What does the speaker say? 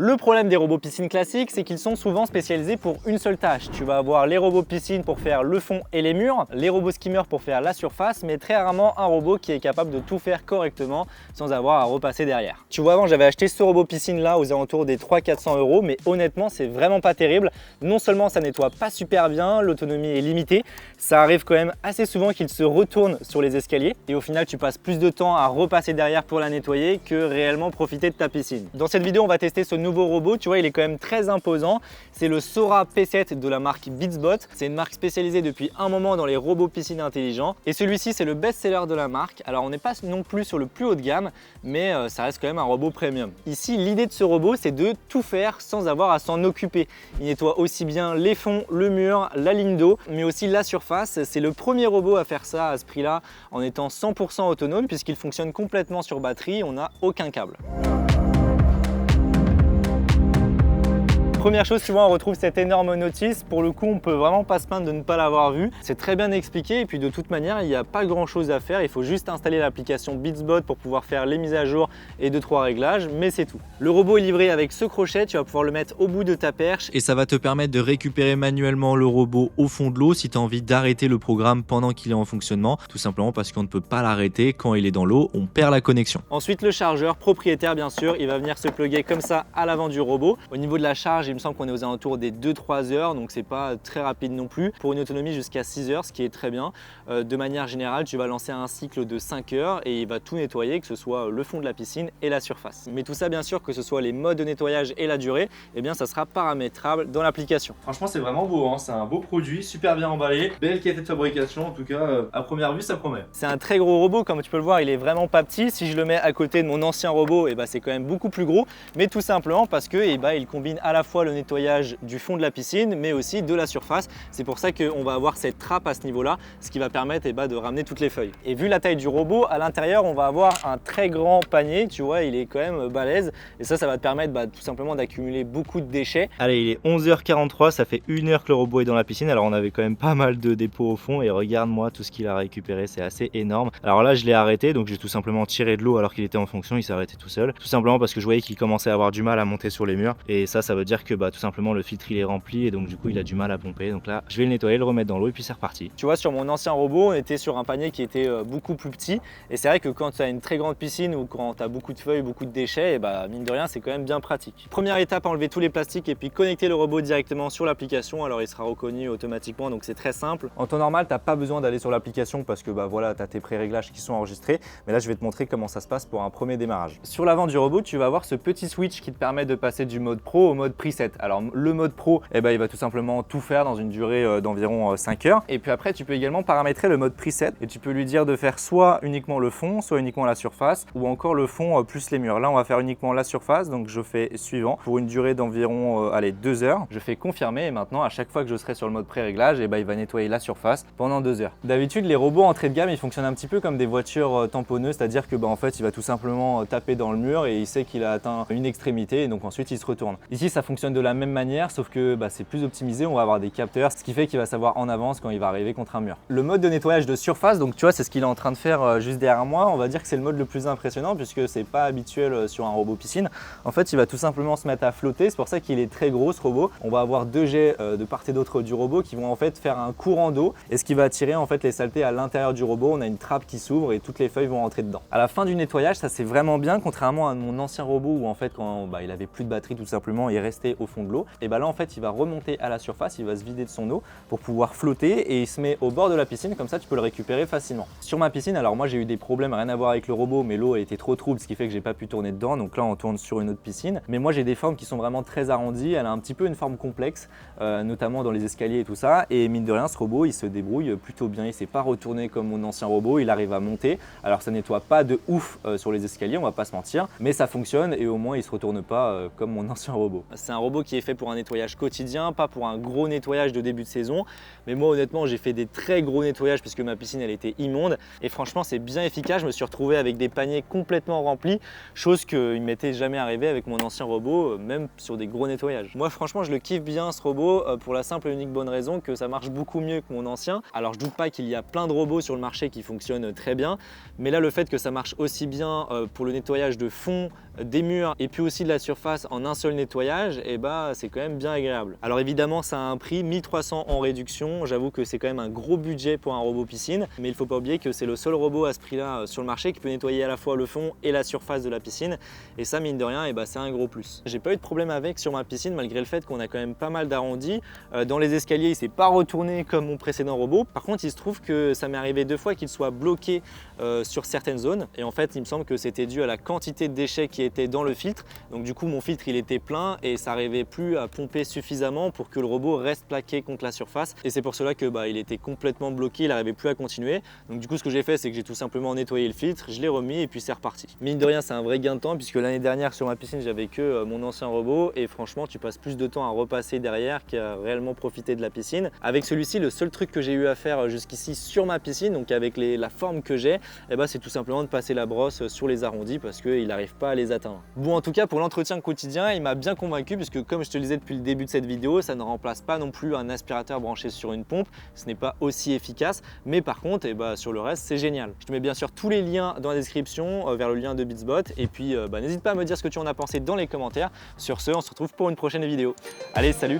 Le problème des robots piscine classiques, c'est qu'ils sont souvent spécialisés pour une seule tâche. Tu vas avoir les robots piscine pour faire le fond et les murs, les robots skimmer pour faire la surface, mais très rarement un robot qui est capable de tout faire correctement sans avoir à repasser derrière. Tu vois, avant j'avais acheté ce robot piscine là aux alentours des 300-400 €, mais honnêtement c'est vraiment pas terrible. Non seulement ça nettoie pas super bien, l'autonomie est limitée, ça arrive quand même assez souvent qu'il se retourne sur les escaliers et au final tu passes plus de temps à repasser derrière pour la nettoyer que réellement profiter de ta piscine. Dans cette vidéo on va tester ce nouveau robot, tu vois il est quand même très imposant. C'est le Sora P7 de la marque Beatsbot. C'est une marque spécialisée depuis un moment dans les robots piscine intelligents et celui-ci c'est le best-seller de la marque. Alors on n'est pas non plus sur le plus haut de gamme, mais ça reste quand même un robot premium. Ici l'idée de ce robot c'est de tout faire sans avoir à s'en occuper. Il nettoie aussi bien les fonds, le mur, la ligne d'eau, mais aussi la surface. C'est le premier robot à faire ça à ce prix-là en étant 100% autonome puisqu'il fonctionne complètement sur batterie, on n'a aucun câble. Première chose, tu vois, on retrouve cette énorme notice. Pour le coup, on peut vraiment pas se plaindre de ne pas l'avoir vu. C'est très bien expliqué et puis de toute manière, il n'y a pas grand chose à faire. Il faut juste installer l'application Beatsbot pour pouvoir faire les mises à jour et 2-3 réglages, mais c'est tout. Le robot est livré avec ce crochet, tu vas pouvoir le mettre au bout de ta perche et ça va te permettre de récupérer manuellement le robot au fond de l'eau si tu as envie d'arrêter le programme pendant qu'il est en fonctionnement, tout simplement parce qu'on ne peut pas l'arrêter quand il est dans l'eau, on perd la connexion. Ensuite, le chargeur propriétaire, bien sûr, il va venir se plugger comme ça à l'avant du robot. Au niveau de la charge, il me semble qu'on est aux alentours des 2-3 heures, donc c'est pas très rapide non plus. Pour une autonomie jusqu'à 6 heures, ce qui est très bien. De manière générale, tu vas lancer un cycle de 5 heures et il va tout nettoyer, que ce soit le fond de la piscine et la surface. Mais tout ça, bien sûr, que ce soit les modes de nettoyage et la durée, eh bien ça sera paramétrable dans l'application. Franchement, c'est vraiment beau, hein. C'est un beau produit, super bien emballé, belle qualité de fabrication, en tout cas, à première vue, ça promet. C'est un très gros robot, comme tu peux le voir, il est vraiment pas petit. Si je le mets à côté de mon ancien robot, eh ben, c'est quand même beaucoup plus gros, mais tout simplement parce que il combine à la fois le nettoyage du fond de la piscine mais aussi de la surface. C'est pour ça qu'on va avoir cette trappe à ce niveau là, ce qui va permettre de ramener toutes les feuilles. Et vu la taille du robot, à l'intérieur on va avoir un très grand panier, tu vois, il est quand même balèze et ça va te permettre tout simplement d'accumuler beaucoup de déchets. Allez, il est 11h43, ça fait 1 heure que le robot est dans la piscine. Alors on avait quand même pas mal de dépôts au fond et regarde-moi tout ce qu'il a récupéré, c'est assez énorme. Alors là je l'ai arrêté, donc j'ai tout simplement tiré de l'eau alors qu'il était en fonction, il s'est arrêté tout seul, tout simplement parce que je voyais qu'il commençait à avoir du mal à monter sur les murs et ça veut dire que tout simplement le filtre il est rempli et donc du coup il a du mal à pomper. Donc là je vais le nettoyer, le remettre dans l'eau et puis c'est reparti. Tu vois, sur mon ancien robot on était sur un panier qui était beaucoup plus petit et c'est vrai que quand tu as une très grande piscine ou quand tu as beaucoup de feuilles, beaucoup de déchets, mine de rien c'est quand même bien pratique. Première étape, enlever tous les plastiques et puis connecter le robot directement sur l'application. Alors il sera reconnu automatiquement, donc c'est très simple. En temps normal tu n'as pas besoin d'aller sur l'application parce que voilà, tu as tes pré-réglages qui sont enregistrés, mais là je vais te montrer comment ça se passe pour un premier démarrage. Sur l'avant du robot tu vas avoir ce petit switch qui te permet de passer du mode pro au mode preset. Alors le mode pro, il va tout simplement tout faire dans une durée d'environ 5 heures. Et puis après, tu peux également paramétrer le mode preset et tu peux lui dire de faire soit uniquement le fond, soit uniquement la surface ou encore le fond plus les murs. Là, on va faire uniquement la surface, donc je fais suivant pour une durée d'environ 2 heures. Je fais confirmer et maintenant, à chaque fois que je serai sur le mode pré-réglage, il va nettoyer la surface pendant 2 heures. D'habitude, les robots entrée de gamme, ils fonctionnent un petit peu comme des voitures tamponneuses, c'est-à-dire que en fait, il va tout simplement taper dans le mur et il sait qu'il a atteint une extrémité et donc ensuite il se retourne. Ici, ça fonctionne de la même manière, sauf que c'est plus optimisé, on va avoir des capteurs, ce qui fait qu'il va savoir en avance quand il va arriver contre un mur. Le mode de nettoyage de surface, donc tu vois, c'est ce qu'il est en train de faire juste derrière moi. On va dire que c'est le mode le plus impressionnant puisque c'est pas habituel sur un robot piscine. En fait, il va tout simplement se mettre à flotter, c'est pour ça qu'il est très gros ce robot. On va avoir 2 jets de part et d'autre du robot qui vont en fait faire un courant d'eau et ce qui va attirer en fait les saletés à l'intérieur du robot. On a une trappe qui s'ouvre et toutes les feuilles vont rentrer dedans. À la fin du nettoyage, ça c'est vraiment bien, contrairement à mon ancien robot où en fait quand il avait plus de batterie tout simplement, il restait au fond de l'eau. Et là en fait, il va remonter à la surface, il va se vider de son eau pour pouvoir flotter et il se met au bord de la piscine, comme ça tu peux le récupérer facilement. Sur ma piscine, alors moi j'ai eu des problèmes, rien à voir avec le robot, mais l'eau était trop trouble, ce qui fait que j'ai pas pu tourner dedans, donc là on tourne sur une autre piscine. Mais moi j'ai des formes qui sont vraiment très arrondies, elle a un petit peu une forme complexe, notamment dans les escaliers et tout ça, et mine de rien ce robot il se débrouille plutôt bien, il s'est pas retourné comme mon ancien robot, il arrive à monter. Alors ça nettoie pas de ouf sur les escaliers, on va pas se mentir, mais ça fonctionne et au moins il se retourne pas comme mon ancien robot. C'est un robot qui est fait pour un nettoyage quotidien, pas pour un gros nettoyage de début de saison. Mais moi honnêtement j'ai fait des très gros nettoyages puisque ma piscine elle était immonde et franchement c'est bien efficace. Je me suis retrouvé avec des paniers complètement remplis, chose qui ne m'était jamais arrivé avec mon ancien robot, même sur des gros nettoyages. Moi franchement je le kiffe bien ce robot pour la simple et unique bonne raison que ça marche beaucoup mieux que mon ancien. Alors je doute pas qu'il y a plein de robots sur le marché qui fonctionnent très bien, mais là le fait que ça marche aussi bien pour le nettoyage de fond, des murs et puis aussi de la surface en un seul nettoyage, et bah c'est quand même bien agréable. Alors évidemment ça a un prix, 1300 en réduction, j'avoue que c'est quand même un gros budget pour un robot piscine, mais il faut pas oublier que c'est le seul robot à ce prix là sur le marché qui peut nettoyer à la fois le fond et la surface de la piscine, et ça mine de rien et bah c'est un gros plus. J'ai pas eu de problème avec sur ma piscine malgré le fait qu'on a quand même pas mal d'arrondis. Dans les escaliers il s'est pas retourné comme mon précédent robot, par contre il se trouve que ça m'est arrivé 2 fois qu'il soit bloqué sur certaines zones, et en fait il me semble que c'était dû à la quantité de déchets qui était dans le filtre. Donc du coup mon filtre il était plein et ça n'arrivait plus à pomper suffisamment pour que le robot reste plaqué contre la surface, et c'est pour cela que il était complètement bloqué, il n'arrivait plus à continuer. Donc du coup ce que j'ai fait c'est que j'ai tout simplement nettoyé le filtre, je l'ai remis et puis c'est reparti. Mine de rien c'est un vrai gain de temps puisque l'année dernière sur ma piscine j'avais que mon ancien robot et franchement tu passes plus de temps à repasser derrière qu'à réellement profiter de la piscine. Avec celui-ci le seul truc que j'ai eu à faire jusqu'ici sur ma piscine, donc avec la forme que j'ai, c'est tout simplement de passer la brosse sur les arrondis parce qu'il n'arrive pas à les atteindre. Bon en tout cas pour l'entretien quotidien il m'a bien convaincu puisque comme je te le disais depuis le début de cette vidéo, ça ne remplace pas non plus un aspirateur branché sur une pompe, ce n'est pas aussi efficace, mais par contre sur le reste c'est génial. Je te mets bien sûr tous les liens dans la description vers le lien de Beatsbot, et puis n'hésite pas à me dire ce que tu en as pensé dans les commentaires. Sur ce on se retrouve pour une prochaine vidéo. Allez salut!